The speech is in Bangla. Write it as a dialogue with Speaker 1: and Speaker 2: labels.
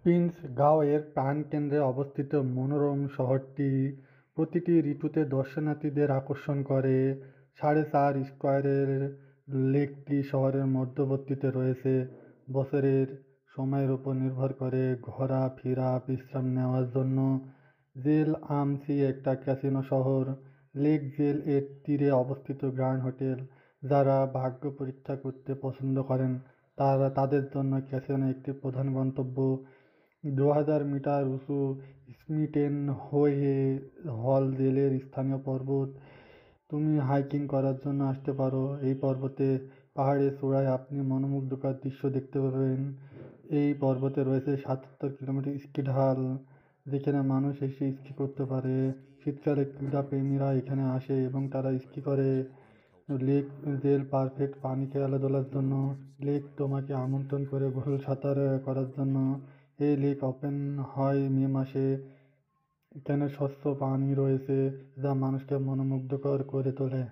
Speaker 1: পিনসগাঁওয়ের প্রাণকেন্দ্রে অবস্থিত মনোরম শহরটি প্রতিটি ঋতুতে দর্শনার্থীদের আকর্ষণ করে। ৪.৫ স্কয়ারের লেকটি শহরের মধ্যবর্তীতে রয়েছে। বছরের সময়ের উপর নির্ভর করে ঘোরাফেরা, বিশ্রাম নেওয়ার জন্য। জেল আমসি একটা ক্যাসিনো শহর। লেক জেল এর তীরে অবস্থিত গ্র্যান্ড হোটেল। যারা ভাগ্য পরীক্ষা করতে পছন্দ করেন তাদের জন্য ক্যাসিনো একটি প্রধান গন্তব্য। ২,০০০ মিটার উঁচু স্মিটেন হোয়ে হল জেলের স্থানীয় পর্বত। তুমি হাইকিং করার জন্য আসতে পারো। এই পর্বতে পাহাড়ের চূড়ায় আপনি মনোমুগ্ধকর দৃশ্য দেখতে পাবেন। এই পর্বতে রয়েছে ৭৭ কিলোমিটার স্কি ঢাল, যেখানে মানুষ এসে স্কি করতে পারে। শীতকালে ক্রীড়াপ্রেমীরা এখানে আসে এবং তারা স্কি করে। লেক জেল পারফেক্ট পানি খেলাধুলার জন্য। লেক তোমাকে আমন্ত্রণ করে গোসল সাঁতার করার জন্য। এই লেক ওপেন হয় মে মাসে। এখানে স্বচ্ছ পানি রয়েছে যা মানুষকে মনোমুগ্ধকর করে তোলে।